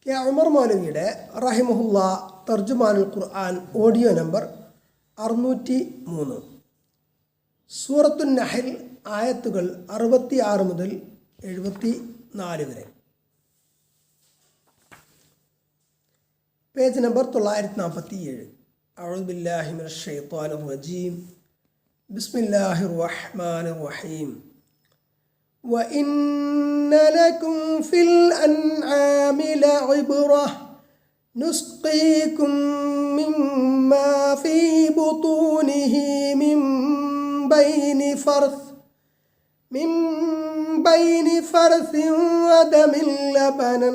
K Umar മൗലവിയുടെ റഹിമഹുല്ല തർജുമാനുൽ ഖുർആൻ audio number 603. സൂറത്തുൻ നഹൽ ആയത്തുകൾ 66 മുതൽ 74 വരെ. Page number 947. അഊദു ബില്ലാഹി മിനശ് ശൈത്വാനിർ റജീം. ബിസ്മില്ലാഹിർ റഹ്മാനിർ റഹീം. وَإِنَّ لَكُمْ فِي الْأَنْعَامِ لَعِبْرَةً نُسْقِيكُم مِّمَّا فِي بُطُونِهِ مِن بَيْنِ فَرْثٍ وَدَمٍ لَبَنًا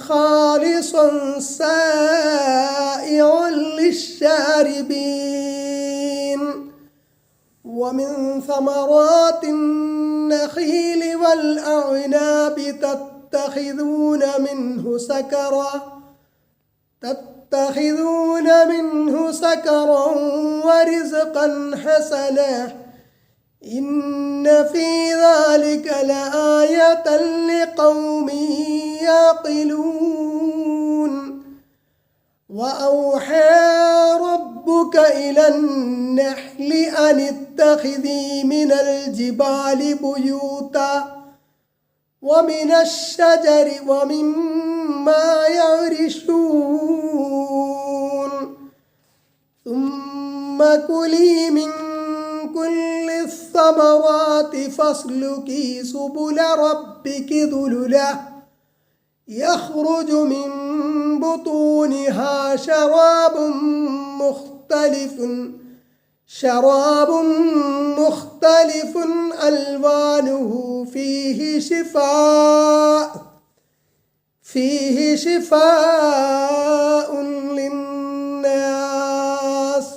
خَالِصًا سَائِغًا لِلشَّارِبِينَ ومن ثمرات النخيل والأعناب تتخذون منه سكرا ورزقا حسنا إن في ذلك لآية لقوم يعقلون وأوحى ربك إلى النحل أن اتخذي من الجبال بيوتا ومن الشجر ومما يعرشون ثم كلي من كل الثمرات فاسلكي سبل ربك ذللا يخرج من بطونها شراب مختلف ألوانه فيه شفاء للناس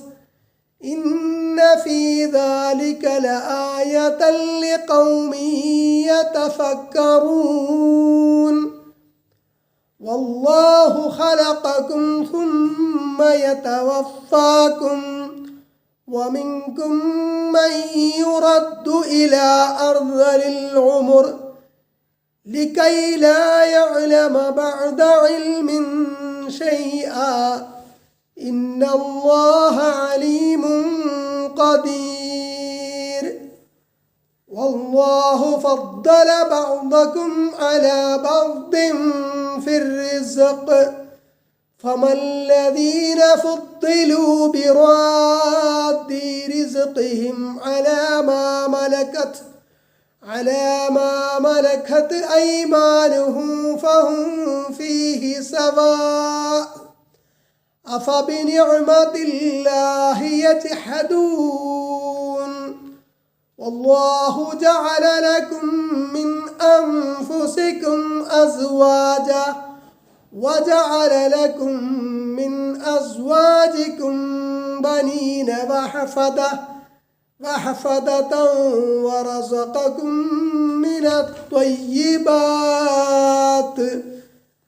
إن في ذلك لآية لقوم يتفكرون والله خلقكم ثم يتوفاكم ومنكم من يرد إلى أرذل العمر لكي لا يعلم بعد علم شيئا إن الله عليم قدير والله فضل بعضكم على بعض في الرزق فما الذين فضلوا براد رزقهم على ما ملكت أيمانهم فهم فيه سواء أفبنعمة الله يجحدون والله جعل لكم من أنفسكم أزواجا وجعل لكم من أزواجكم بنين وحفدة ورزقكم من الطيبات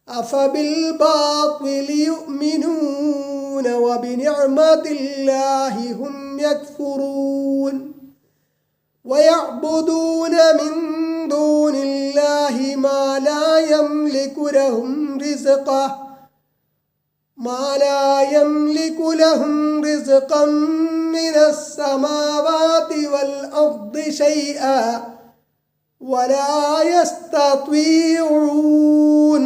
أفبالباطل يؤمنون وبنعمة الله هم يكفرون ويعبدون من دون الله ما لا يملك لهم رزقا من السماوات والأرض شيئا ولا يستطيعون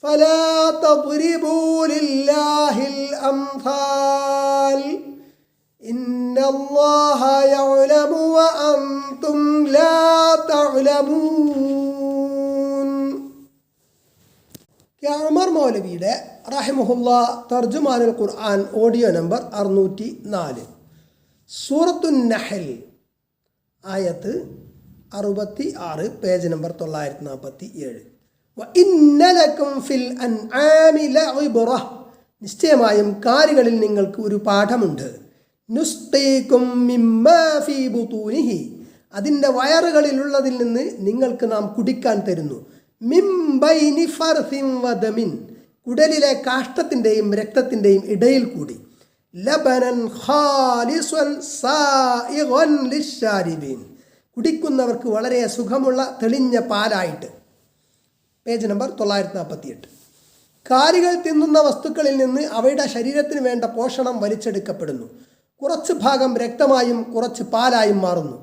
فلا تضربوا لله الأمثال إن الله يعلم وأنتم لا تعلمون. കെ ഉമർ മൗലവിയുടെ റഹിമഹുല്ല തർജുമാനുൽ ഖുർആൻ ഓഡിയോ നമ്പർ 604. സൂറത്തുൻ നഹൽ ആയത്ത് 66, പേജ് നമ്പർ 947. വഇന്ന ലക്കും ഫിൽ അൻആമി ലഇബ്റഹ, നിശ്ചയമായും കാലികളിൽ നിങ്ങൾക്ക് ഒരു പാഠമുണ്ട്. നുസ്ഖീകും മിമ്മാ ഫീ ബുതൂനിഹി, അതിൻ്റെ വയറുകളിലുള്ളതിൽ നിന്ന് നിങ്ങൾക്ക് നാം കുടിക്കാൻ തരുന്നു. മിൻ ബൈനി ഫർസിൻ വദമിൻ, കുടലിലെ കാഷ്ടത്തിൻ്റെയും രക്തത്തിൻ്റെയും ഇടയിൽ കൂടി. ലബനൻ ഖാലിസൻ സായിഗൻ ലിശ്ശാരിബീൻ, കുടിക്കുന്നവർക്ക് വളരെ സുഖമുള്ള തെളിഞ്ഞ പാലായിട്ട്. Page number 948. കാലികൾ തിന്നുന്ന വസ്തുക്കളിൽ നിന്ന് അവയുടെ ശരീരത്തിന് വേണ്ട പോഷണം വലിച്ചെടുക്കപ്പെടുന്നു. കുറച്ച് ഭാഗം രക്തമായും കുറച്ച് പാലായും മാറുന്നു.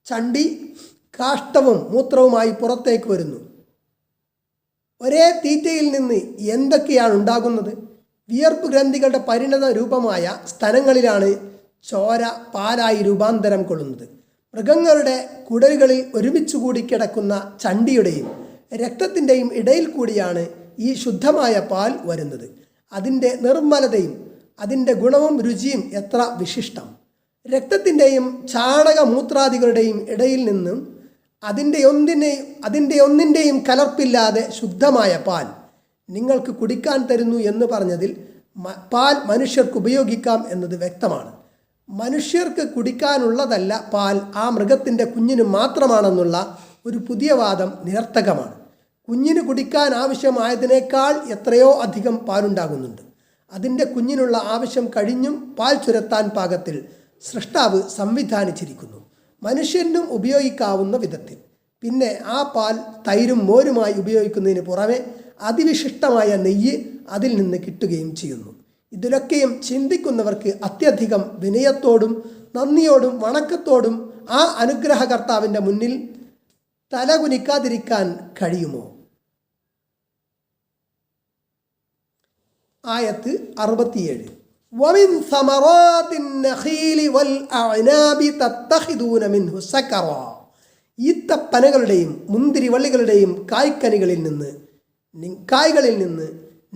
ചണ്ടി കാഷ്ടവും മൂത്രവുമായി പുറത്തേക്ക് വരുന്നു. ഒരേ തീറ്റയിൽ നിന്ന് എന്തൊക്കെയാണ് ഉണ്ടാകുന്നത്? വിയർപ്പ് ഗ്രന്ഥികളുടെ പരിണത രൂപമായ സ്തനങ്ങളിലാണ് ചോര പാലായി രൂപാന്തരം കൊള്ളുന്നത്. മൃഗങ്ങളുടെ കുടലുകളിൽ ഒരുമിച്ച് കൂടി കിടക്കുന്ന ചണ്ടിയുടെയും രക്തത്തിൻ്റെയും ഇടയിൽ കൂടിയാണ് ഈ ശുദ്ധമായ പാൽ വരുന്നത്. അതിൻ്റെ നിർമ്മലതയും അതിൻ്റെ ഗുണവും രുചിയും എത്ര വിശിഷ്ടം! രക്തത്തിൻ്റെയും ചാണകമൂത്രാദികളുടെയും ഇടയിൽ നിന്നും അതിൻ്റെ ഒന്നിൻ്റെയും കലർപ്പില്ലാതെ ശുദ്ധമായ പാൽ നിങ്ങൾക്ക് കുടിക്കാൻ തരുന്നു എന്ന് പറഞ്ഞതിൽ പാൽ മനുഷ്യർക്ക് ഉപയോഗിക്കാം എന്നത് വ്യക്തമാണ്. മനുഷ്യർക്ക് കുടിക്കാനുള്ളതല്ല പാൽ, ആ മൃഗത്തിൻ്റെ കുഞ്ഞിന് മാത്രമാണെന്നുള്ള ഒരു പുതിയ വാദം നിരർത്ഥകമാണ്. കുഞ്ഞിന് കുടിക്കാൻ ആവശ്യമായതിനേക്കാൾ എത്രയോ അധികം പാലുണ്ടാകുന്നുണ്ട്. അതിൻ്റെ കുഞ്ഞിനുള്ള ആവശ്യം കഴിഞ്ഞും പാൽ ചുരത്താൻ പാകത്തിൽ സൃഷ്ടാവ് സംവിധാനിച്ചിരിക്കുന്നു, മനുഷ്യനും ഉപയോഗിക്കാവുന്ന വിധത്തിൽ. പിന്നെ ആ പാൽ തൈരും മോരുമായി ഉപയോഗിക്കുന്നതിന് പുറമെ അതിവിശിഷ്ടമായ നെയ്യ് അതിൽ നിന്ന് കിട്ടുകയും ചെയ്യുന്നു. ഇതിലൊക്കെയും ചിന്തിക്കുന്നവർക്ക് അത്യധികം വിനയത്തോടും നന്ദിയോടും വണക്കത്തോടും ആ അനുഗ്രഹകർത്താവിൻ്റെ മുന്നിൽ തലകുനിക്കാതിരിക്കാൻ കഴിയുമോ? ആയത്ത് 67. وَمِنْ ثَمَرَاتِ النَّخِيلِ وَالْأَعْنَابِ تَتَّخِذُونَ مِنْهُ سَكَرًا. ഈത്തപ്പനകളുടെയും മുന്തിരിവള്ളികളുടെയും കായ്കളിൽ നിന്ന്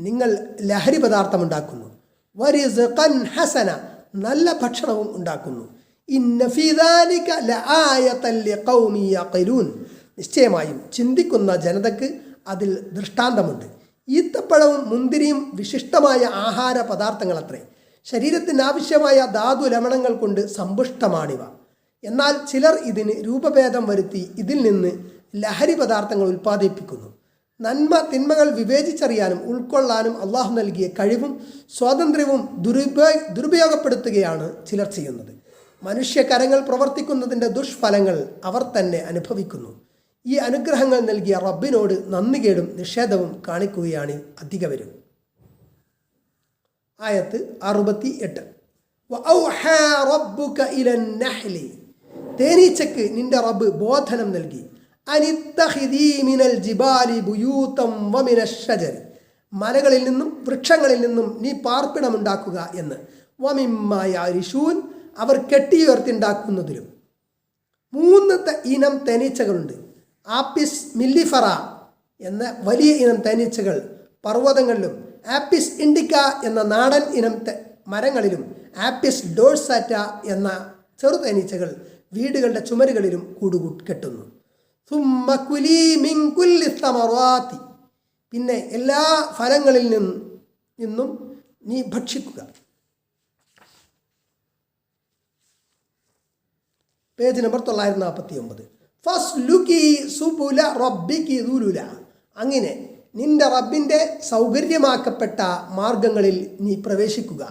നിങ്ങൾ ലഹരി പദാർത്ഥമുണ്ടാക്കുന്നു. വരിസ്ഖൻ ഹസന, നല്ല ഭക്ഷണവും ഉണ്ടാക്കുന്നു. ഇന്ന ഫീ ദാലിക ലആയതൻ ലിഖൗമി യഖിലൂൻ, നിശ്ചയമായും ചിന്തിക്കുന്ന ജനതയ്ക്ക് അതിൽ ദൃഷ്ടാന്തമുണ്ട്. ഈത്തപ്പഴവും മുന്തിരിയും വിശിഷ്ടമായ ആഹാര പദാർത്ഥങ്ങളത്രേ. ശരീരത്തിന് ആവശ്യമായ ധാതു ലവണങ്ങൾ കൊണ്ട് സമ്പുഷ്ടമാണിവ. എന്നാൽ ചിലർ ഇതിന് രൂപഭേദം വരുത്തി ഇതിൽ നിന്ന് ലഹരി പദാർത്ഥങ്ങൾ ഉൽപ്പാദിപ്പിക്കുന്നു. നന്മ തിന്മകൾ വിവേചിച്ചറിയാനും ഉൾക്കൊള്ളാനും അള്ളാഹു നൽകിയ കഴിവും സ്വാതന്ത്ര്യവും ദുരുപയോഗപ്പെടുത്തുകയാണ് ചിലർ ചെയ്യുന്നത്. മനുഷ്യകരങ്ങൾ പ്രവർത്തിക്കുന്നതിൻ്റെ ദുഷ്ഫലങ്ങൾ അവർ തന്നെ അനുഭവിക്കുന്നു. ഈ അനുഗ്രഹങ്ങൾ നൽകിയ റബ്ബിനോട് നന്ദികേടും നിഷേധവും കാണിക്കുകയാണ് അധികവരും. ആയത്ത് 68. വഔഹാ റബ്ബുക ഇലൻ നഹ്ലി, തേനീച്ചക്ക് നിന്റെ റബ്ബ് ബോധനം നൽകി. അനിത്തഖിദീ മിനൽ ജിബാലി ബുയൂതം വമിനശ് ശജർ, മലകളിൽ നിന്നും വൃക്ഷങ്ങളിൽ നിന്നും നീ പാർപ്പിടമുണ്ടാക്കുക എന്ന്. വമിമ്മാ യരിശൂൻ, അവർ കെട്ടിയുയർത്തിണ്ടാക്കുന്നതിലും. 3 ഇനം തേനീച്ചകളുണ്ട്. ആപ്പിസ് മില്ലിഫറ എന്ന വലിയ ഇനം തേനീച്ചകൾ പർവ്വതങ്ങളിലും, ആപ്പിസ് ഇൻഡിക്ക എന്ന നാടൻ ഇനം മരങ്ങളിലും, ആപ്പിസ് ഡോഴ്സാറ്റ എന്ന ചെറു തേനീച്ചകൾ വീടുകളുടെ ചുമരുകളിലും കെട്ടുന്നു. സുമ്മ കുലീ മിൻ കുല്ലി സമറാത്തി, പിന്നെ എല്ലാ ഫലങ്ങളിൽ നിന്നും നീ ഭക്ഷിക്കുക. Page number 949. ഫസ്ലുകി സുബുല റബ്ബികി ദുലുല, അങ്ങനെ നിന്റെ റബ്ബിൻ്റെ സൗകര്യമാക്കപ്പെട്ട മാർഗങ്ങളിൽ നീ പ്രവേശിക്കുക.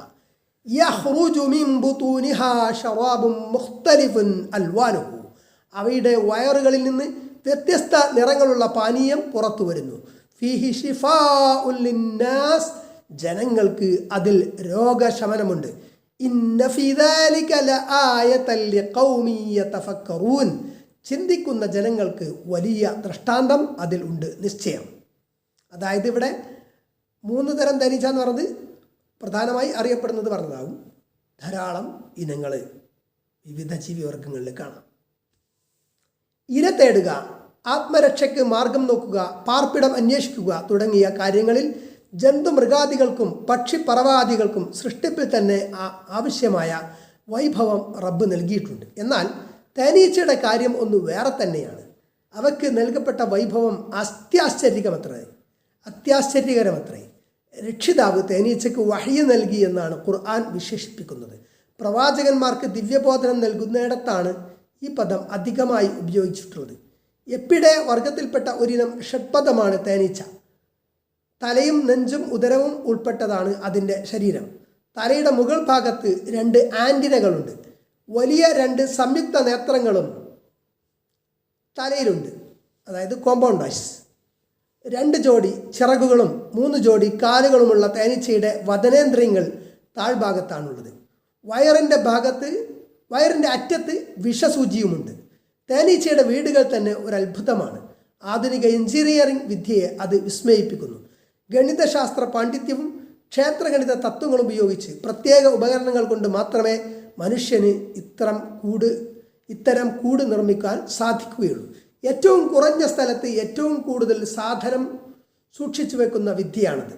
യഖ്റുജു മിൻ ബുതൂനിഹാ ശറാബുൻ മുഖ്തലിഫുൻ അൽവാനുഹു, അവയുടെ വയറുകളിൽ നിന്ന് വ്യത്യസ്ത നിറങ്ങളുള്ള പാനീയം പുറത്തു വരുന്നു. ഫീഹി ശിഫാഉൻ ലിന്നാസ്, ജനങ്ങൾക്ക് അതിൽ രോഗശമനമുണ്ട്. ഇന്ന ഫീ ദാലിക ലആയതൻ ലിഖൗമി യതഫക്കറൂൻ, ചിന്തിക്കുന്ന ജനങ്ങൾക്ക് വലിയ ദൃഷ്ടാന്തം അതിൽ ഉണ്ട് നിശ്ചയം. അതായത് ഇവിടെ 3 തരം തേനീച്ച എന്ന് പറഞ്ഞത് പ്രധാനമായി അറിയപ്പെടുന്നത് പറഞ്ഞതാകും. ധാരാളം ഇനങ്ങൾ വിവിധ ജീവിവർഗങ്ങളിൽ കാണാം. ഇര തേടുക, ആത്മരക്ഷയ്ക്ക് മാർഗം നോക്കുക, പാർപ്പിടം അന്വേഷിക്കുക തുടങ്ങിയ കാര്യങ്ങളിൽ ജന്തുമൃഗാദികൾക്കും പക്ഷിപ്പറവാദികൾക്കും സൃഷ്ടിപ്പിൽ തന്നെ ആവശ്യമായ വൈഭവം റബ്ബ് നൽകിയിട്ടുണ്ട്. എന്നാൽ തേനീച്ചയുടെ കാര്യം ഒന്ന് വേറെ തന്നെയാണ്. അവയ്ക്ക് നൽകപ്പെട്ട വൈഭവം അത്യാശ്ചര്യകരമത്രേ. രക്ഷിതാവ് തേനീച്ചയ്ക്ക് വഹ്യ് നൽകി എന്നാണ് ഖുർആൻ വിശേഷിപ്പിക്കുന്നത്. പ്രവാചകന്മാർക്ക് ദിവ്യബോധനം നൽകുന്നിടത്താണ് ഈ പദം അധികമായി ഉപയോഗിച്ചിട്ടുള്ളത്. എപ്പിഡെ വർഗത്തിൽപ്പെട്ട ഒരിനം ഷഡ്പദമാണ് തേനീച്ച. തലയും നെഞ്ചും ഉദരവും ഉൾപ്പെട്ടതാണ് അതിൻ്റെ ശരീരം. തലയുടെ മുകൾ ഭാഗത്ത് 2 ആൻറ്റിനകളുണ്ട്. വലിയ 2 സംയുക്ത നേത്രങ്ങളും തലയിലുണ്ട്, അതായത് കോമ്പൗണ്ട് ഐസ്. 2 ജോഡി ചിറകുകളും 3 ജോഡി കാലുകളുമുള്ള തേനീച്ചയുടെ വദനേന്ദ്രിയങ്ങൾ താഴ്ഭാഗത്താണുള്ളത്. വയറിൻ്റെ അറ്റത്ത് വിഷസൂചിയുമുണ്ട്. തേനീച്ചയുടെ വീടുകൾ തന്നെ ഒരു അത്ഭുതമാണ്. ആധുനിക എഞ്ചിനീയറിംഗ് വിദ്യയെ അത് വിസ്മയിപ്പിക്കുന്നു. ഗണിതശാസ്ത്ര പാണ്ഡിത്യവും ക്ഷേത്രഗണിത തത്വങ്ങളും ഉപയോഗിച്ച് പ്രത്യേക ഉപകരണങ്ങൾ കൊണ്ട് മാത്രമേ മനുഷ്യന് ഇത്തരം കൂട് നിർമ്മിക്കാൻ സാധിക്കുകയുള്ളൂ. ഏറ്റവും കുറഞ്ഞ സ്ഥലത്ത് ഏറ്റവും കൂടുതൽ സാധനം സൂക്ഷിച്ചു വെക്കുന്ന വിദ്യയാണത്.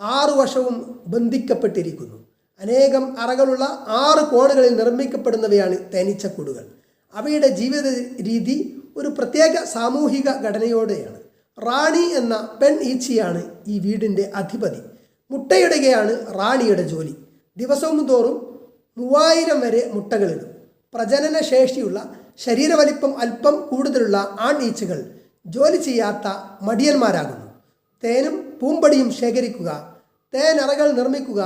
6 വശവും ബന്ധിക്കപ്പെട്ടിരിക്കുന്നു. അനേകം അറകളുള്ള 6 കോണുകളിൽ നിർമ്മിക്കപ്പെടുന്നവയാണ് തേനീച്ചക്കൂടുകൾ. അവയുടെ ജീവിത രീതി ഒരു പ്രത്യേക സാമൂഹിക ഘടനയോടെയാണ്. റാണി എന്ന പെൺ ഈച്ചയാണ് ഈ വീടിൻ്റെ അധിപതി. മുട്ടയിടുകയാണ് റാണിയുടെ ജോലി. ദിവസവും തോറും 3000 വരെ മുട്ടകളിടും. പ്രജനന ശേഷിയുള്ള ശരീരവലിപ്പം അല്പം കൂടുതലുള്ള ആൺ ഈച്ചകൾ ജോലി ചെയ്യാത്ത മടിയന്മാരാകുന്നു. തേനും പൂമ്പടിയും ശേഖരിക്കുക, തേനറകൾ നിർമ്മിക്കുക,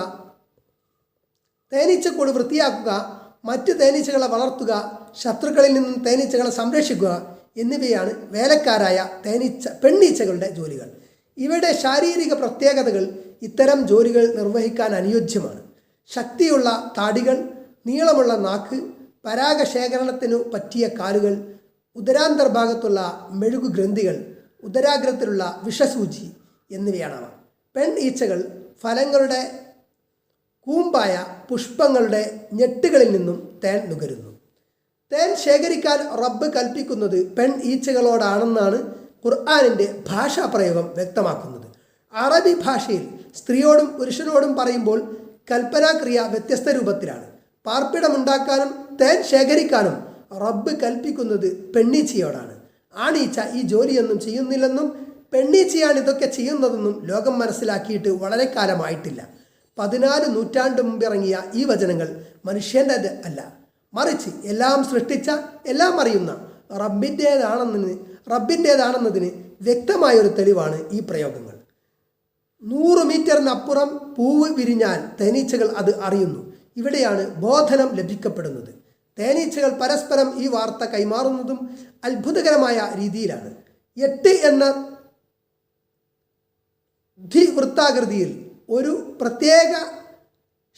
തേനീച്ചക്കൂട് വൃത്തിയാക്കുക, മറ്റ് തേനീച്ചകളെ വളർത്തുക, ശത്രുക്കളിൽ നിന്നും തേനീച്ചകളെ സംരക്ഷിക്കുക എന്നിവയാണ് വേലക്കാരായ പെണ്ണീച്ചകളുടെ ജോലികൾ. ഇവയുടെ ശാരീരിക പ്രത്യേകതകൾ ഇത്തരം ജോലികൾ നിർവഹിക്കാൻ അനുയോജ്യമാണ്. ശക്തിയുള്ള താടികൾ, നീളമുള്ള നാക്ക്, പരാഗശേഖരണത്തിനു പറ്റിയ കാലുകൾ, ഉദരാന്തർഭാഗത്തുള്ള മെഴുകുഗ്രന്ഥികൾ, ഉദരാഗ്രത്തിലുള്ള വിഷസൂചി എന്നിവയാണവ. പെൺ ഈച്ചകൾ ഫലങ്ങളുടെ കൂമ്പായ പുഷ്പങ്ങളുടെ ഞെട്ടുകളിൽ നിന്നും തേൻ നുകരുന്നു. തേൻ ശേഖരിക്കാൻ റബ്ബ് കൽപ്പിക്കുന്നത് പെൺ ഈച്ചകളോടാണെന്നാണ് ഖുർആനിൻ്റെ ഭാഷാപ്രയോഗം വ്യക്തമാക്കുന്നത്. അറബി ഭാഷയിൽ സ്ത്രീയോടും പുരുഷനോടും പറയുമ്പോൾ കൽപ്പനാക്രിയ വ്യത്യസ്ത രൂപത്തിലാണ്. പാർപ്പിടമുണ്ടാക്കാനും തേൻ ശേഖരിക്കാനും റബ്ബ് കൽപ്പിക്കുന്നത് പെണ്ണീച്ചയോടാണ്. ആണീച്ച ഈ ജോലിയൊന്നും ചെയ്യുന്നില്ലെന്നും പെണ്ണീച്ചയാണ് ഇതൊക്കെ ചെയ്യുന്നതെന്നും ലോകം മനസ്സിലാക്കിയിട്ട് വളരെ കാലമായിട്ടില്ല. 14 നൂറ്റാണ്ട് മുമ്പ് ഇറങ്ങിയ ഈ വചനങ്ങൾ മനുഷ്യൻ്റെ അല്ല, മറിച്ച് എല്ലാം സൃഷ്ടിച്ച, എല്ലാം അറിയുന്ന റബ്ബിൻ്റേതാണെന്നതിന് വ്യക്തമായൊരു തെളിവാണ് ഈ പ്രയോഗങ്ങൾ. 100 മീറ്ററിനപ്പുറം പൂവ് വിരിഞ്ഞാൽ തേനീച്ചകൾ അത് അറിയുന്നു. ഇവിടെയാണ് ബോധനം ലഭിക്കപ്പെടുന്നത്. തേനീച്ചകൾ പരസ്പരം ഈ വാർത്ത കൈമാറുന്നതും അത്ഭുതകരമായ രീതിയിലാണ്. 8 എന്ന ദ്വിവൃത്താകൃതിയിൽ ഒരു പ്രത്യേക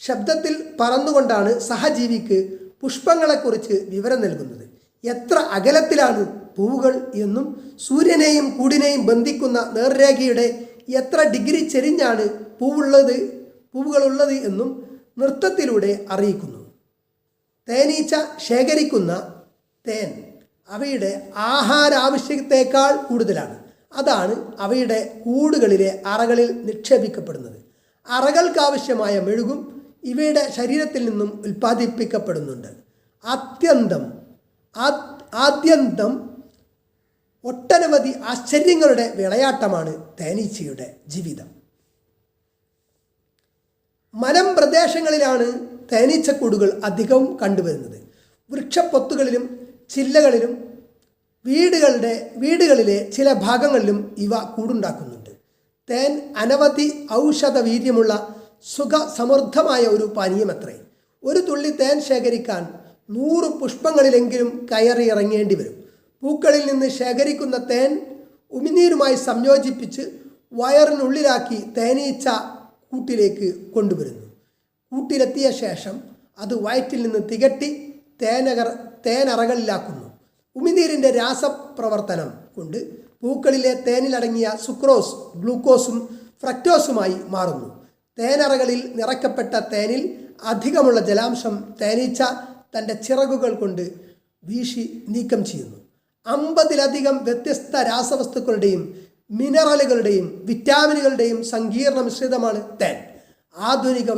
ശബ്ദത്തിൽ പറന്നുകൊണ്ടാണ് സഹജീവിക്ക് പുഷ്പങ്ങളെക്കുറിച്ച് വിവരം നൽകുന്നത്. എത്ര അകലത്തിലാണ് പൂവുകൾ എന്നും സൂര്യനെയും കൂടിനെയും ബന്ധിക്കുന്ന നേർരേഖയുടെ എത്ര ഡിഗ്രി ചെരിഞ്ഞാണ് പൂവുകളുള്ളത് എന്നും നൃത്തത്തിലൂടെ അറിയിക്കുന്നു. തേനീച്ച ശേഖരിക്കുന്ന തേൻ അവയുടെ ആഹാരാവശ്യത്തേക്കാൾ കൂടുതലാണ്. അതാണ് അവയുടെ കൂടുകളിലെ അറകളിൽ നിക്ഷേപിക്കപ്പെടുന്നത്. അറകൾക്കാവശ്യമായ മെഴുകും ഇവയുടെ ശരീരത്തിൽ നിന്നും ഉൽപ്പാദിപ്പിക്കപ്പെടുന്നുണ്ട്. ആദ്യന്തം ഒട്ടനവധി ആശ്ചര്യങ്ങളുടെ വിളയാട്ടമാണ് തേനീച്ചയുടെ ജീവിതം. മലമ്പ്രദേശങ്ങളിലാണ് തേനീച്ചക്കൂടുകൾ അധികവും കണ്ടുവരുന്നത്. വൃക്ഷപ്പൊത്തുകളിലും ചില്ലകളിലും വീടുകളിലെ ചില ഭാഗങ്ങളിലും ഇവ കൂടുണ്ടാക്കുന്നുണ്ട്. തേൻ അനവധി ഔഷധ വീര്യമുള്ള സുഖസമൃദ്ധമായ ഒരു പാനീയമത്രേ. ഒരു തുള്ളി തേൻ ശേഖരിക്കാൻ 100 പുഷ്പങ്ങളിലെങ്കിലും കയറി ഇറങ്ങേണ്ടി വരും. പൂക്കളിൽ നിന്ന് ശേഖരിക്കുന്ന തേൻ ഉമിനീരുമായി സംയോജിപ്പിച്ച് വയറിനുള്ളിലാക്കി തേനീച്ച കൂട്ടിലേക്ക് കൊണ്ടുവരുന്നു. കൂട്ടിലെത്തിയ ശേഷം അത് വയറ്റിൽ നിന്ന് തികട്ടി തേനറകളിലാക്കുന്നു. ഉമിനീരിൻ്റെ രാസപ്രവർത്തനം കൊണ്ട് പൂക്കളിലെ തേനിലടങ്ങിയ സുക്രോസ് ഗ്ലൂക്കോസും ഫ്രക്ടോസുമായി മാറുന്നു. തേനറകളിൽ നിറയ്ക്കപ്പെട്ട തേനിൽ അധികമുള്ള ജലാംശം തേനീച്ച തൻ്റെ ചിറകുകൾ കൊണ്ട് വീശി നീക്കം ചെയ്യുന്നു. 50ലധികം വ്യത്യസ്ത രാസവസ്തുക്കളുടെയും മിനറലുകളുടെയും വിറ്റാമിനുകളുടെയും സങ്കീർണ മിശ്രിതമാണ് തേൻ. ആധുനിക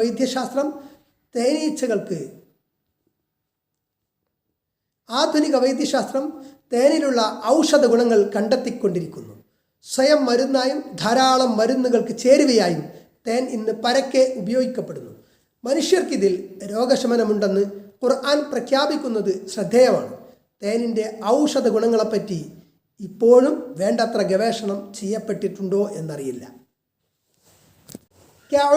വൈദ്യശാസ്ത്രം തേനിലുള്ള ഔഷധ ഗുണങ്ങൾ കണ്ടെത്തിക്കൊണ്ടിരിക്കുന്നു. സ്വയം മരുന്നായും ധാരാളം മരുന്നുകൾക്ക് ചേരുവയായും തേൻ ഇന്ന് പരക്കെ ഉപയോഗിക്കപ്പെടുന്നു. മനുഷ്യർക്കിതിൽ രോഗശമനമുണ്ടെന്ന് ഖുർആൻ പ്രഖ്യാപിക്കുന്നത് ശ്രദ്ധേയമാണ്. തേനിൻ്റെ ഔഷധ ഗുണങ്ങളെപ്പറ്റി ഇപ്പോഴും വേണ്ടത്ര ഗവേഷണം ചെയ്യപ്പെട്ടിട്ടുണ്ടോ എന്നറിയില്ല.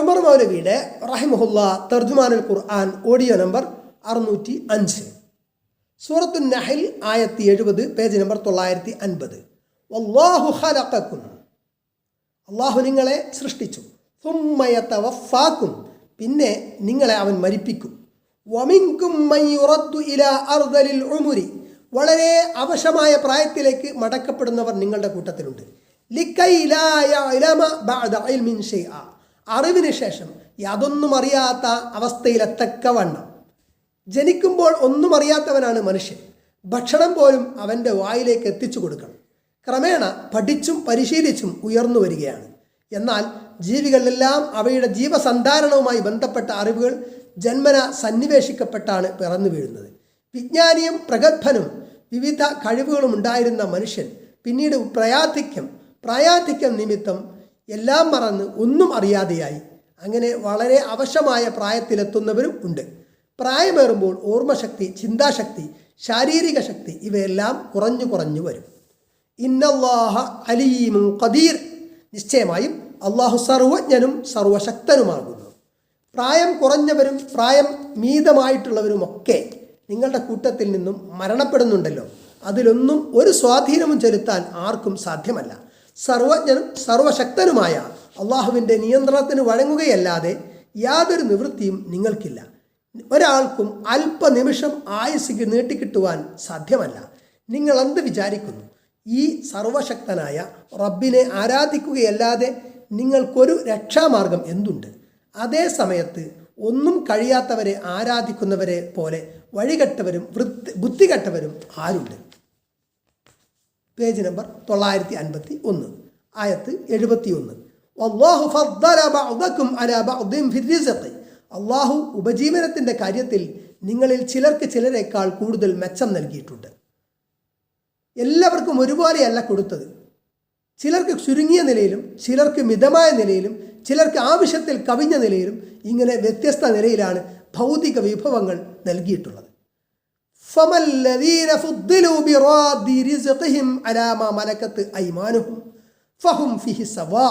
ഉമർ മൗലവിയുടെ റഹിമഹുല്ലാ തർജുമാനുൽ ഖുർആൻ ഓഡിയോ നമ്പർ 605, സൂറത്തുൻ നഹൽ ആയത്ത് 70, പേജ് നമ്പർ 950. വല്ലാഹു ഖലഖക്കും അള്ളാഹു നിങ്ങളെ സൃഷ്ടിച്ചു. സുമ്മ യതവഫാക്കും, പിന്നെ നിങ്ങളെ അവൻ മരിപ്പിക്കും. വമിൻകും മൻ യുറദ്ദു ഇലാ അർദലിൽ ഉമുരി, വളരെ അവശമായ പ്രായത്തിലേക്ക് മടക്കപ്പെടുന്നവർ നിങ്ങളുടെ കൂട്ടത്തിലുണ്ട്. ലിക്കൈ ലാ യഅലമ ബഅദ ഇൽമിൻ ഷൈഅ, അറിവിന് ശേഷം യാതൊന്നും അറിയാത്ത അവസ്ഥയിലെത്തക്കവണ്ണം. ജനിക്കുമ്പോൾ ഒന്നും അറിയാത്തവനാണ് മനുഷ്യൻ. ഭക്ഷണം പോലും അവൻ്റെ വായിലേക്ക് എത്തിച്ചു കൊടുക്കണം. ക്രമേണ പഠിച്ചും പരിശീലിച്ചും ഉയർന്നു വരികയാണ്. എന്നാൽ ജീവികളിലെല്ലാം അവയുടെ ജീവസന്ധാരണവുമായി ബന്ധപ്പെട്ട അറിവുകൾ ജന്മന സന്നിവേശിക്കപ്പെട്ടാണ് പിറന്നു വീഴുന്നത്. വിജ്ഞാനിയും പ്രഗത്ഭനും വിവിധ കഴിവുകളും ഉണ്ടായിരുന്ന മനുഷ്യൻ പിന്നീട് പ്രായാധിക്യം നിമിത്തം എല്ലാം മറന്ന് ഒന്നും അറിയാതെയായി. അങ്ങനെ വളരെ അവശമായ പ്രായത്തിലെത്തുന്നവരും ഉണ്ട്. പ്രായമേറുമ്പോൾ ഓർമ്മശക്തി, ചിന്താശക്തി, ശാരീരിക ശക്തി ഇവയെല്ലാം കുറഞ്ഞു വരും. ഇന്നല്ലാഹ അലീമുൻ ഖദീർ, നിശ്ചയമായും അള്ളാഹു സർവജ്ഞനും സർവശക്തനുമാകുന്നു. പ്രായം കുറഞ്ഞവരും പ്രായം മീതമായിട്ടുള്ളവരുമൊക്കെ നിങ്ങളുടെ കൂട്ടത്തിൽ നിന്നും മരണപ്പെടുന്നുണ്ടല്ലോ. അതിലൊന്നും ഒരു സ്വാധീനവും ചെലുത്താൻ ആർക്കും സാധ്യമല്ല. സർവജ്ഞനും സർവശക്തനുമായ അള്ളാഹുവിൻ്റെ നിയന്ത്രണത്തിന് വഴങ്ങുകയല്ലാതെ യാതൊരു നിവൃത്തിയും നിങ്ങൾക്കില്ല. ഒരാൾക്കും അല്പനിമിഷം ആയുസ്സിക്ക് നീട്ടിക്കിട്ടുവാൻ സാധ്യമല്ല. നിങ്ങൾ എന്ത് വിചാരിക്കുന്നു? ഈ സർവശക്തനായ റബ്ബിനെ ആരാധിക്കുകയല്ലാതെ നിങ്ങൾക്കൊരു രക്ഷാമാർഗം എന്തുണ്ട്? അതേ സമയത്ത് ഒന്നും കഴിയാത്തവരെ ആരാധിക്കുന്നവരെ പോലെ വഴികെട്ടവരും ബുദ്ധികെട്ടവരും ആരുണ്ട്? പേജ് നമ്പർ 951, ആയത്ത് 71. വല്ലാഹു ഫദ്ദല ബഅദകും അലാ ബഅദിൻ ഫി റിസ്ഖി, അള്ളാഹു ഉപജീവനത്തിൻ്റെ കാര്യത്തിൽ നിങ്ങളിൽ ചിലർക്ക് ചിലരെക്കാൾ കൂടുതൽ മെച്ചം നൽകിയിട്ടുണ്ട്. എല്ലാവർക്കും ഒരുപോലെയല്ല കൊടുത്തത്. ചിലർക്ക് ചുരുങ്ങിയ നിലയിലും, ചിലർക്ക് മിതമായ നിലയിലും, ചിലർക്ക് ആവശ്യത്തിൽ കവിഞ്ഞ നിലയിലും, ഇങ്ങനെ വ്യത്യസ്ത നിലയിലാണ് ഭൗതിക വിഭവങ്ങൾ നൽകിയിട്ടുള്ളത്. ഫമല്ലദീന ഫുദ്ദിലൂ ബിറാദി റിസ്ഖിഹിം അലാ മാ മലകത് അയ്മാനുഹും ഫഹും ഫിഹി സവാ,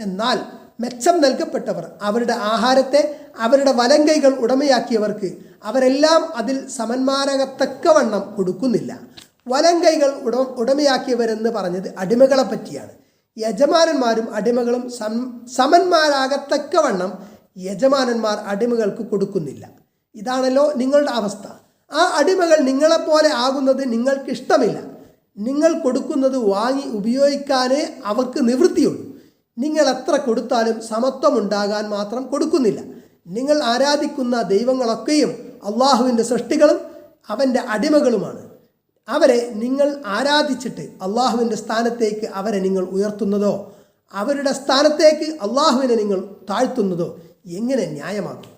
എന്നാൽ മെച്ചം നൽകപ്പെട്ടവർ അവരുടെ ആഹാരത്തെ അവരുടെ വലങ്കൈകൾ ഉടമയാക്കിയവർക്ക് അവരെല്ലാം അതിൽ സമന്മാരാകത്തക്കവണ്ണം കൊടുക്കുന്നില്ല. വലങ്കൈകൾ ഉടമയാക്കിയവരെന്ന് പറഞ്ഞത് അടിമകളെ പറ്റിയാണ്. യജമാനന്മാരും അടിമകളും സമന്മാരാകത്തക്കവണ്ണം യജമാനന്മാർ അടിമകൾക്ക് കൊടുക്കുന്നില്ല. ഇതാണല്ലോ നിങ്ങളുടെ അവസ്ഥ. ആ അടിമകൾ നിങ്ങളെപ്പോലെ ആകുന്നത് നിങ്ങൾക്കിഷ്ടമില്ല. നിങ്ങൾ കൊടുക്കുന്നത് വാങ്ങി ഉപയോഗിക്കാനേ അവർക്ക് നിവൃത്തിയുള്ളൂ. നിങ്ങൾ എത്ര കൊടുത്താലും സമത്വം ഉണ്ടാകാൻ മാത്രം കൊടുക്കുന്നില്ല. നിങ്ങൾ ആരാധിക്കുന്ന ദൈവങ്ങളൊക്കെയും അള്ളാഹുവിൻ്റെ സൃഷ്ടികളും അവൻ്റെ അടിമകളുമാണ്. അവരെ നിങ്ങൾ ആരാധിച്ചിട്ട് അള്ളാഹുവിൻ്റെ സ്ഥാനത്തേക്ക് അവരെ നിങ്ങൾ ഉയർത്തുന്നതോ അവരുടെ സ്ഥാനത്തേക്ക് അള്ളാഹുവിനെ നിങ്ങൾ താഴ്ത്തുന്നതോ എങ്ങനെ ന്യായമാകും?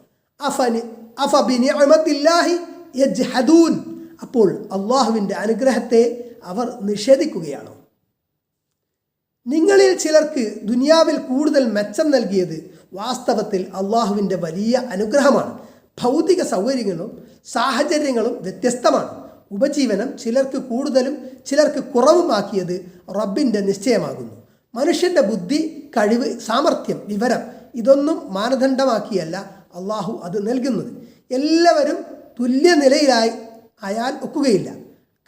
അഫബിനിഅമത്തില്ലാഹി യജ്ഹദൂൻ, അപ്പോൾ അള്ളാഹുവിൻ്റെ അനുഗ്രഹത്തെ അവർ നിഷേധിക്കുകയാണോ? നിങ്ങളിൽ ചിലർക്ക് ദുനിയാവിൽ കൂടുതൽ മെച്ചം നൽകിയത് വാസ്തവത്തിൽ അള്ളാഹുവിൻ്റെ വലിയ അനുഗ്രഹമാണ്. ഭൗതിക സൗകര്യങ്ങളും സാഹചര്യങ്ങളും വ്യത്യസ്തമാണ്. ഉപജീവനം ചിലർക്ക് കൂടുതലും ചിലർക്ക് കുറവുമാക്കിയത് റബ്ബിൻ്റെ നിശ്ചയമാകുന്നു. മനുഷ്യൻ്റെ ബുദ്ധി, കഴിവ്, സാമർഥ്യം, വിവരം ഇതൊന്നും മാനദണ്ഡമാക്കിയല്ല അള്ളാഹു അത് നൽകുന്നത്. എല്ലാവരും തുല്യനിലയിലായി ആയാൽ ഒക്കുകയില്ല.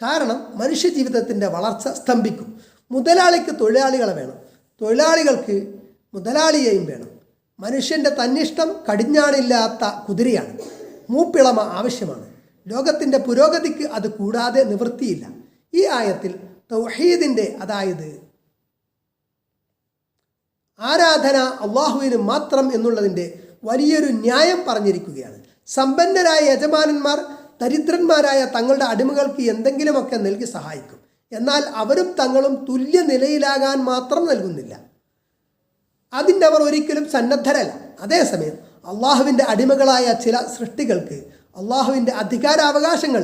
കാരണം മനുഷ്യ ജീവിതത്തിൻ്റെ വളർച്ച സ്തംഭിക്കും. മുതലാളിക്ക് തൊഴിലാളികളെ വേണം, തൊഴിലാളികൾക്ക് മുതലാളിയെയും വേണം. മനുഷ്യൻ്റെ തന്നിഷ്ടം കടിഞ്ഞാണില്ലാത്ത കുതിരയാണ്. മൂപ്പിളമ ആവശ്യമാണ്. ലോകത്തിൻ്റെ പുരോഗതിക്ക് അത് കൂടാതെ നിവൃത്തിയില്ല. ഈ ആയത്തിൽ തൗഹീദിൻ്റെ, അതായത് ആരാധന അള്ളാഹുവിന് മാത്രം എന്നുള്ളതിൻ്റെ വലിയൊരു ന്യായം പറഞ്ഞിരിക്കുകയാണ്. സമ്പന്നരായ യജമാനന്മാർ ദരിദ്രന്മാരായ തങ്ങളുടെ അടിമകൾക്ക് എന്തെങ്കിലുമൊക്കെ നൽകി സഹായിക്കും. എന്നാൽ അവരും തങ്ങളും തുല്യ നിലയിലാകാൻ മാത്രം നൽകുന്നില്ല. അതിൻ്റെ അവർ ഒരിക്കലും സന്നദ്ധരല്ല. അതേസമയം അള്ളാഹുവിൻ്റെ അടിമകളായ ചില സൃഷ്ടികൾക്ക് അള്ളാഹുവിൻ്റെ അധികാരാവകാശങ്ങൾ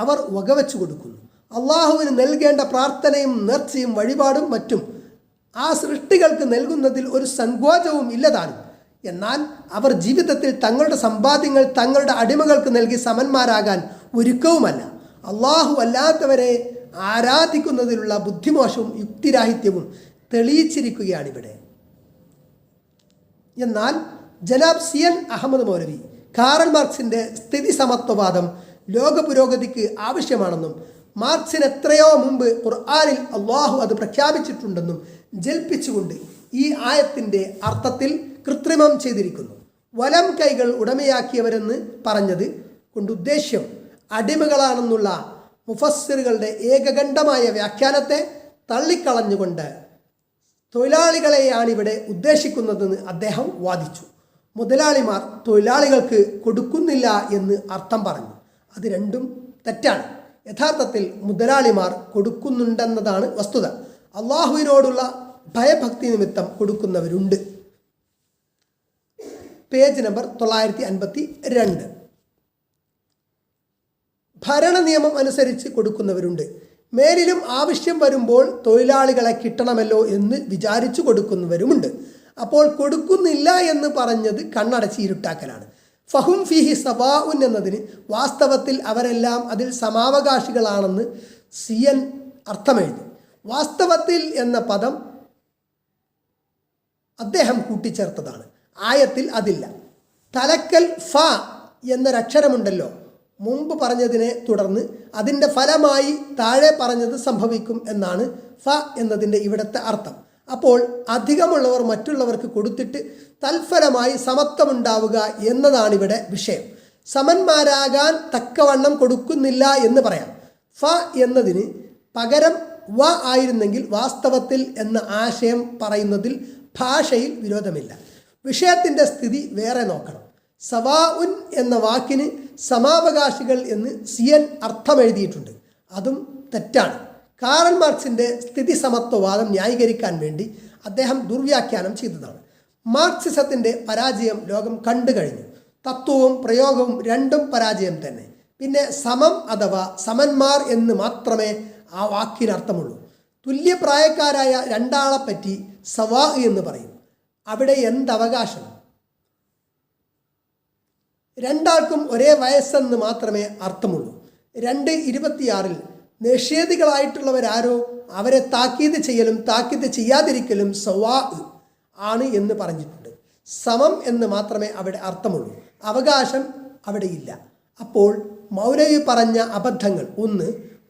അവർ വകവെച്ചു കൊടുക്കുന്നു. അള്ളാഹുവിന് നൽകേണ്ട പ്രാർത്ഥനയും നേർച്ചയും വഴിപാടും മറ്റും ആ സൃഷ്ടികൾക്ക് നൽകുന്നതിൽ ഒരു സങ്കോചവും ഇല്ലതാനും. എന്നാൽ അവർ ജീവിതത്തിൽ തങ്ങളുടെ സമ്പാദ്യങ്ങൾ തങ്ങളുടെ അടിമകൾക്ക് നൽകി സമന്മാരാകാൻ ഒരുക്കവുമല്ല. അള്ളാഹു അല്ലാത്തവരെ ആരാധിക്കുന്നതിലുള്ള ബുദ്ധിമോശവും യുക്തിരാഹിത്യവും തെളിയിച്ചിരിക്കുകയാണിവിടെ. എന്നാൽ ജനാബ് സിയൻ അഹമ്മദ് മൗലവി കാറൽ മാർക്സിൻ്റെ സ്ഥിതി സമത്വവാദം ലോക പുരോഗതിക്ക് ആവശ്യമാണെന്നും മാർക്സിന് എത്രയോ മുമ്പ് ഖുർആനിൽ അള്ളാഹു അത് പ്രഖ്യാപിച്ചിട്ടുണ്ടെന്നും ജൽപ്പിച്ചുകൊണ്ട് ഈ ആയത്തിൻ്റെ അർത്ഥത്തിൽ കൃത്രിമം ചെയ്തിരിക്കുന്നു. വലം കൈകൾ ഉടമയാക്കിയവരെന്ന് പറഞ്ഞത് കൊണ്ട് ഉദ്ദേശ്യം അടിമകളാണെന്നുള്ള മുഫസ്സിറുകളുടെ ഏകകണ്ഠമായ വ്യാഖ്യാനത്തെ തള്ളിക്കളഞ്ഞുകൊണ്ട് തൊഴിലാളികളെയാണിവിടെ ഉദ്ദേശിക്കുന്നതെന്ന് അദ്ദേഹം വാദിച്ചു. മുതലാളിമാർ തൊഴിലാളികൾക്ക് കൊടുക്കുന്നില്ല എന്ന് അർത്ഥം പറഞ്ഞു. അത് രണ്ടും തെറ്റാണ്. യഥാർത്ഥത്തിൽ മുതലാളിമാർ കൊടുക്കുന്നുണ്ടെന്നതാണ് വസ്തുത. അള്ളാഹുവിനോടുള്ള ഭയഭക്തി നിമിത്തം കൊടുക്കുന്നവരുണ്ട്. Page number 952. ഭരണ നിയമം അനുസരിച്ച് കൊടുക്കുന്നവരുണ്ട്. മേലിലും ആവശ്യം വരുമ്പോൾ തൊഴിലാളികളെ കിട്ടണമല്ലോ എന്ന് വിചാരിച്ചു കൊടുക്കുന്നവരുമുണ്ട്. അപ്പോൾ കൊടുക്കുന്നില്ല എന്ന് പറഞ്ഞത് കണ്ണടച്ച് ഇരുട്ടാക്കലാണ്. ഫഹും ഫിഹി സവാഉൻ എന്നതിന് വാസ്തവത്തിൽ അവരെല്ലാം അതിൽ സമാവകാശികളാണെന്ന് സിയൻ അർത്ഥമെഴുതി. വാസ്തവത്തിൽ എന്ന പദം അദ്ദേഹം കൂട്ടിച്ചേർത്തതാണ്. ആയത്തിൽ അതില്ല. തലക്കൽ ഫ എന്നൊരക്ഷരമുണ്ടല്ലോ, മുമ്പ് പറഞ്ഞതിനെ തുടർന്ന് അതിൻ്റെ ഫലമായി താഴെ പറഞ്ഞത് സംഭവിക്കും എന്നാണ് ഫ എന്നതിൻ്റെ ഇവിടുത്തെ അർത്ഥം. അപ്പോൾ അധികമുള്ളവർ മറ്റുള്ളവർക്ക് കൊടുത്തിട്ട് തൽഫലമായി സമത്വമുണ്ടാവുക എന്നതാണിവിടെ വിഷയം. സമന്മാരാകാൻ തക്കവണ്ണം കൊടുക്കുന്നില്ല എന്ന് പറയാം. ഫ എന്നതിന് പകരം വ ആയിരുന്നെങ്കിൽ വാസ്തവത്തിൽ എന്ന ആശയം പറയുന്നതിൽ ഭാഷയിൽ വിരോധമില്ല. വിഷയത്തിൻ്റെ സ്ഥിതി വേറെ നോക്കണം. സവാഉൻ എന്ന വാക്കിന് സമാവകാശികൾ എന്ന് സിയൻ അർത്ഥമെഴുതിയിട്ടുണ്ട്. അതും തെറ്റാണ്. കാറൽ മാർക്സിൻ്റെ സ്ഥിതി സമത്വവാദം ന്യായീകരിക്കാൻ വേണ്ടി അദ്ദേഹം ദുർവ്യാഖ്യാനം ചെയ്തതാണ്. മാർക്സിസത്തിൻ്റെ പരാജയം ലോകം കണ്ടു കഴിഞ്ഞു. തത്വവും പ്രയോഗവും രണ്ടും പരാജയം തന്നെ. പിന്നെ സമം അഥവാ സമന്മാർ എന്ന് മാത്രമേ ആ വാക്കിനർത്ഥമുള്ളൂ. തുല്യപ്രായക്കാരായ രണ്ടാളെപ്പറ്റി സവാ എന്ന് പറയും. അവിടെ എന്തവകാശം? രണ്ടാൾക്കും ഒരേ വയസ്സെന്ന് മാത്രമേ അർത്ഥമുള്ളൂ. 2:26 നിഷേധികളായിട്ടുള്ളവരാരോ അവരെ താക്കീത് ചെയ്യലും താക്കീത് ചെയ്യാതിരിക്കലും സവാ ആണ് എന്ന് പറഞ്ഞിട്ടുണ്ട്. സമം എന്ന് മാത്രമേ അവിടെ അർത്ഥമുള്ളൂ. അവകാശം അവിടെ ഇല്ല. അപ്പോൾ മൗലവി പറഞ്ഞ അബദ്ധങ്ങൾ: 1.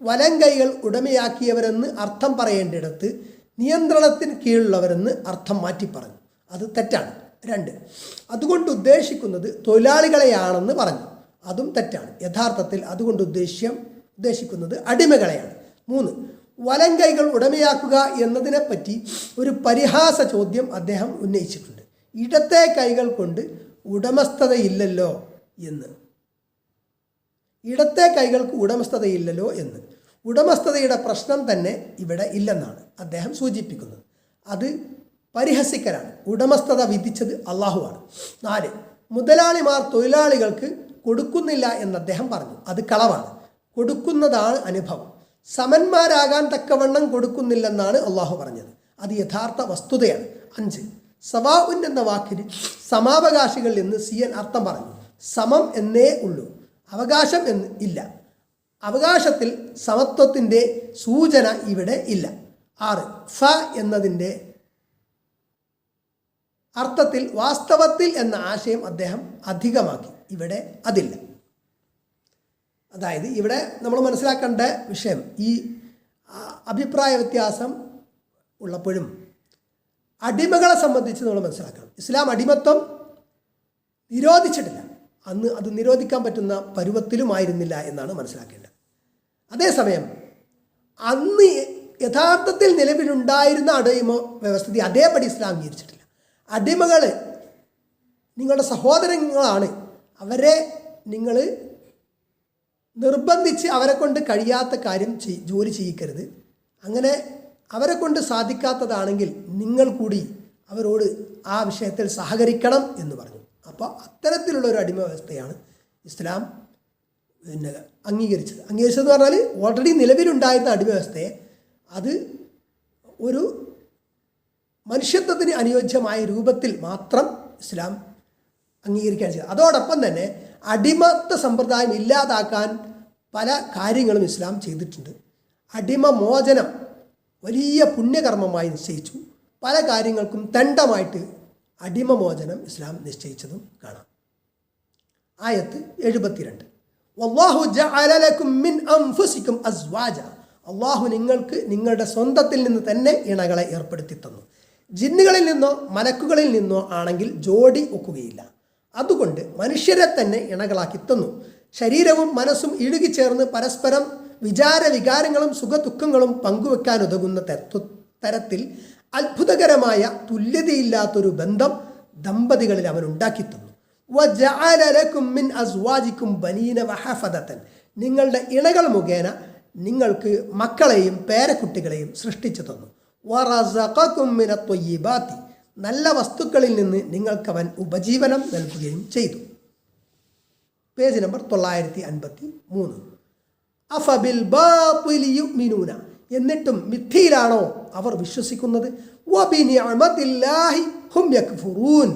വലങ്കൈകൾ ഉടമയാക്കിയവരെന്ന് അർത്ഥം പറയേണ്ടിടത്ത് നിയന്ത്രണത്തിന് കീഴിലുള്ളവരെന്ന് അർത്ഥം മാറ്റി പറഞ്ഞു. അത് തെറ്റാണ്. 2. അതുകൊണ്ട് ഉദ്ദേശിക്കുന്നത് തൊഴിലാളികളെയാണെന്ന് പറഞ്ഞു. അതും തെറ്റാണ്. യഥാർത്ഥത്തിൽ അതുകൊണ്ട് ഉദ്ദേശിക്കുന്നത് അടിമകളെയാണ്. 3. വലങ്കൈകൾ ഉടമയാക്കുക എന്നതിനെപ്പറ്റി ഒരു പരിഹാസ ചോദ്യം അദ്ദേഹം ഉന്നയിച്ചിട്ടുണ്ട്. ഇടത്തെ കൈകൾ കൊണ്ട് ഉടമസ്ഥതയില്ലല്ലോ എന്ന്. ഇടത്തെ കൈകൾക്ക് ഉടമസ്ഥതയില്ലല്ലോ എന്ന്. ഉടമസ്ഥതയുടെ പ്രശ്നം തന്നെ ഇവിടെ ഇല്ലെന്നാണ് അദ്ദേഹം സൂചിപ്പിക്കുന്നത്. അത് പരിഹസിക്കലാണ്. ഉടമസ്ഥത വിധിച്ചത് അള്ളാഹുവാണ്. 4. മുതലാളിമാർ തൊഴിലാളികൾക്ക് കൊടുക്കുന്നില്ല എന്ന് അദ്ദേഹം പറഞ്ഞു. അത് കളവാണ്. കൊടുക്കുന്നതാണ് അനുഭവം. സമന്മാരാകാൻ തക്കവണ്ണം കൊടുക്കുന്നില്ലെന്നാണ് അള്ളാഹു പറഞ്ഞത്. അത് യഥാർത്ഥ വസ്തുതയാണ്. 5. സവാഉൻ എന്ന വാക്കിന് സമാവകാശികൾ എന്ന് സിയൻ അർത്ഥം പറഞ്ഞു. സമം എന്നേ ഉള്ളൂ, അവകാശം എന്ന് ഇല്ല. അവകാശത്തിൽ സമത്വത്തിൻ്റെ സൂചന ഇവിടെ ഇല്ല. 6. ഫ എന്നതിൻ്റെ അർത്ഥത്തിൽ വാസ്തവത്തിൽ എന്ന ആശയം അദ്ദേഹം അധികമാക്കി. ഇവിടെ അതില്ല. അതായത് ഇവിടെ നമ്മൾ മനസ്സിലാക്കേണ്ട വിഷയം, ഈ അഭിപ്രായ വ്യത്യാസം ഉള്ളപ്പോഴും അടിമകളെ സംബന്ധിച്ച് നമ്മൾ മനസ്സിലാക്കണം. ഇസ്ലാം അടിമത്വം നിരോധിച്ചിട്ടില്ല. അന്ന് അത് നിരോധിക്കാൻ പറ്റുന്ന പരുവത്തിലുമായിരുന്നില്ല എന്നാണ് മനസ്സിലാക്കേണ്ടത്. അതേസമയം അന്ന് യഥാർത്ഥത്തിൽ നിലവിലുണ്ടായിരുന്ന അടിമ വ്യവസ്ഥിതി അതേപടി ഇസ്ലാം അംഗീകരിച്ചിട്ടില്ല. അടിമകൾ നിങ്ങളുടെ സഹോദരങ്ങളാണ്. അവരെ നിങ്ങൾ നിർബന്ധിച്ച് അവരെ കൊണ്ട് കഴിയാത്ത കാര്യം ജോലി ചെയ്യിക്കരുത്. അങ്ങനെ അവരെ കൊണ്ട് സാധിക്കാത്തതാണെങ്കിൽ നിങ്ങൾ കൂടി അവരോട് ആ വിഷയത്തിൽ സഹകരിക്കണം എന്ന് പറഞ്ഞു. അപ്പോൾ അത്തരത്തിലുള്ളൊരു അടിമ വ്യവസ്ഥയാണ് ഇസ്ലാം അംഗീകരിച്ചതെന്ന് പറഞ്ഞാൽ ഓൾറെഡി നിലവിലുണ്ടായിരുന്ന അടിമ വ്യവസ്ഥയെ അത് ഒരു മനുഷ്യത്വത്തിന് അനുയോജ്യമായ രൂപത്തിൽ മാത്രം ഇസ്ലാം അംഗീകരിക്കാൻ ചെയ്തത്. അതോടൊപ്പം തന്നെ അടിമത്ത സമ്പ്രദായം ഇല്ലാതാക്കാൻ പല കാര്യങ്ങളും ഇസ്ലാം ചെയ്തിട്ടുണ്ട്. അടിമ മോചനം വലിയ പുണ്യകർമ്മമായി നിശ്ചയിച്ചു. പല കാര്യങ്ങൾക്കും ദണ്ഡമായിട്ട് അടിമമോചനം ഇസ്ലാം നിശ്ചയിച്ചതും കാണാം. ആയത്ത് 72. വല്ലാഹു ജഅല ലക്കും മിൻ അൻഫുസിക്കും അസ്വാജ. അള്ളാഹു നിങ്ങൾക്ക് നിങ്ങളുടെ സ്വന്തത്തിൽ നിന്ന് തന്നെ ഇണകളെ ഏർപ്പെടുത്തി തന്നു. ജിന്നുകളിൽ നിന്നോ മലക്കുകളിൽ നിന്നോ ആണെങ്കിൽ ജോഡി ഒക്കുകയില്ല. അതുകൊണ്ട് മനുഷ്യരെ തന്നെ ഇണകളാക്കി തന്നു. ശരീരവും മനസ്സും ഇഴുകിച്ചേർന്ന് പരസ്പരം വികാരങ്ങളും സുഖദുഃഖങ്ങളും പങ്കുവെക്കാനുതകുന്ന തരത്തിൽ അത്ഭുതകരമായ തുല്യതയില്ലാത്തൊരു ബന്ധം ദമ്പതികളിൽ അവൻ ഉണ്ടാക്കി തന്നു. വജഅല ലക്കും മിൻ അസ്വാജിക്കും ബനീന വഹഫദതൻ, നിങ്ങളുടെ ഇണകൾ മുഖേന നിങ്ങൾക്ക് മക്കളെയും പേരക്കുട്ടികളെയും സൃഷ്ടിച്ചു തന്നു. വറസഖക്കും മിനത് ത്വയ്യിബാത്തി, നല്ല വസ്തുക്കളിൽ നിന്ന് നിങ്ങൾക്കവൻ ഉപജീവനം നൽകുകയും ചെയ്തു. Page number 953. അഫബിൽ ബാത്തിലി യുഅ്മിനൂന, എന്നിട്ടും മിഥ്യയിലാണോ അവർ വിശ്വസിക്കുന്നത്? വബിനിഅമതില്ലാഹി ഹും യക്ഫുറൂൻ,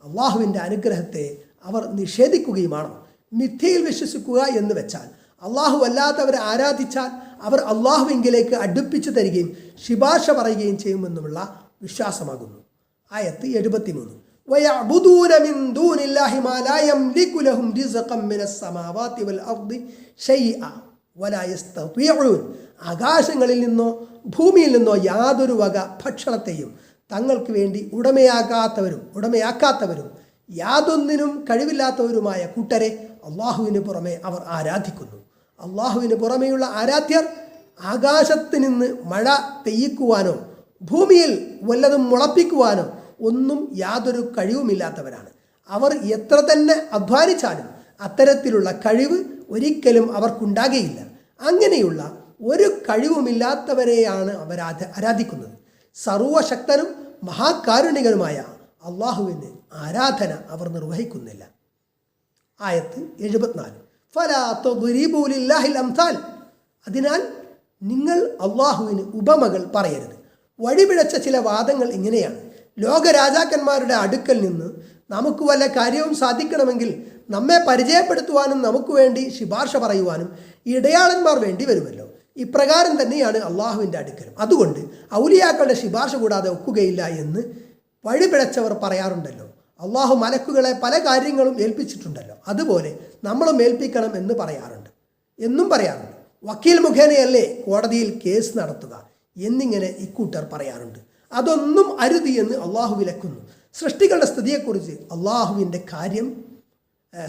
അള്ളാഹുവിൻ്റെ അനുഗ്രഹത്തെ അവർ നിഷേധിക്കുകയുമാണോ? മിഥ്യയിൽ വിശ്വസിക്കുക എന്ന് വെച്ചാൽ അള്ളാഹു അല്ലാത്തവരെ ആരാധിച്ചാൽ അവർ അള്ളാഹുവിങ്കിലേക്ക് അടുപ്പിച്ചു തരികയും ശുപാർശ പറയുകയും ചെയ്യുമെന്നുമുള്ള വിശ്വാസമാകുന്നു. ആയത്ത് 73. വയഅ്ബുദൂന മിൻ ദൂനില്ലാഹി മാ ലാ യംലികു ലഹും റിസ്ഖൻ മിനസ് സമാവാതി വൽ അർദി ശൈഅ വലാ യസ്തതിഊൻ, ആകാശങ്ങളിൽ നിന്നോ ഭൂമിയിൽ നിന്നോ യാതൊരു വക ഭക്ഷണത്തെയും തങ്ങൾക്ക് വേണ്ടി ഉടമയാക്കാത്തവരും യാതൊന്നിനും കഴിവില്ലാത്തവരുമായ കൂട്ടരെ അള്ളാഹുവിന് പുറമെ അവർ ആരാധിക്കുന്നു. അള്ളാഹുവിന് പുറമെയുള്ള ആരാധ്യർ ആകാശത്ത് നിന്ന് മഴ പെയ്യിക്കുവാനോ ഭൂമിയിൽ വല്ലതും മുളപ്പിക്കുവാനോ ഒന്നും യാതൊരു കഴിവുമില്ലാത്തവരാണ്. അവർ എത്ര തന്നെ അധ്വാനിച്ചാലും അത്തരത്തിലുള്ള കഴിവ് ഒരിക്കലും അവർക്കുണ്ടാകുകയില്ല. അങ്ങനെയുള്ള ഒരു കഴിവുമില്ലാത്തവരെയാണ് അവർ ആരാധിക്കുന്നത്. സർവശക്തനും മഹാകാരുണികനുമായ അള്ളാഹുവിന് ആരാധന അവർ നിർവഹിക്കുന്നില്ല. ആയത്ത് 74. ഫലാ തദ്രിബൂ ലില്ലാഹിൽ അംസാൽ, അതിനാൽ നിങ്ങൾ അള്ളാഹുവിന് ഉപമകൾ പറയരുത്. വഴിപിഴച്ച ചില വാദങ്ങൾ ഇങ്ങനെയാണ്: ലോകരാജാക്കന്മാരുടെ അടുക്കൽ നിന്ന് നമുക്ക് വല്ല കാര്യവും സാധിക്കണമെങ്കിൽ നമ്മെ പരിചയപ്പെടുത്തുവാനും നമുക്ക് വേണ്ടി ശുപാർശ പറയുവാനും ഇടയാളന്മാർ വേണ്ടി വരുമല്ലോ. ഇപ്രകാരം തന്നെയാണ് അള്ളാഹുവിൻ്റെ അടുക്കലും. അതുകൊണ്ട് ഔലിയാക്കളുടെ ശുപാർശ കൂടാതെ ഒക്കുകയില്ല എന്ന് വഴിപിഴച്ചവർ പറയാറുണ്ടല്ലോ. അള്ളാഹു മലക്കുകളെ പല കാര്യങ്ങളും ഏൽപ്പിച്ചിട്ടുണ്ടല്ലോ, അതുപോലെ നമ്മളും ഏൽപ്പിക്കണം എന്ന് പറയാറുണ്ട്. വക്കീൽ മുഖേനയല്ലേ കോടതിയിൽ കേസ് നടത്തുക എന്നിങ്ങനെ ഇക്കൂട്ടർ പറയാറുണ്ട്. അതൊന്നും അരുതി എന്ന് അള്ളാഹു വിലക്കുന്നു. സൃഷ്ടികളുടെ സ്ഥിതിയെക്കുറിച്ച്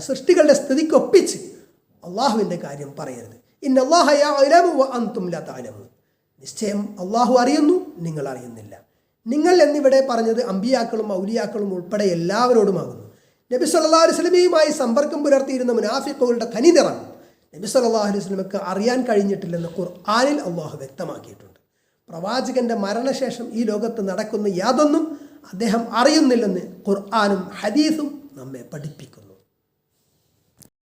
സൃഷ്ടികളുടെ സ്ഥിതിക്കൊപ്പിച്ച് അള്ളാഹുവിൻ്റെ കാര്യം പറയരുത്. ഇന്നല്ലാഹ യഅലമു വ അൻതും ലാ തഅലമൂൻ, നിശ്ചയം അള്ളാഹു അറിയുന്നു, നിങ്ങൾ അറിയുന്നില്ല. നിങ്ങൾ എന്നിവിടെ പറഞ്ഞത് അമ്പിയാക്കളും ഔലിയാക്കളും ഉൾപ്പെടെ എല്ലാവരോടുമാകുന്നു. നബി സല്ലല്ലാഹു അലൈഹി വസല്ലമയുമായി സമ്പർക്കം പുലർത്തിയിരുന്ന മുനാഫിഖുകളുടെ തനിനിറം നബി സല്ലല്ലാഹു അലൈഹി വസല്ലമക്ക് അറിയാൻ കഴിഞ്ഞിട്ടില്ലെന്ന് ഖുർആനിൽ അള്ളാഹു വ്യക്തമാക്കിയിട്ടുണ്ട്. പ്രവാചകന്റെ മരണശേഷം ഈ ലോകത്ത് നടക്കുന്ന യാതൊന്നും അദ്ദേഹം അറിയുന്നില്ലെന്ന് ഖുർആനും ഹദീസും നമ്മെ പഠിപ്പിക്കുന്നു.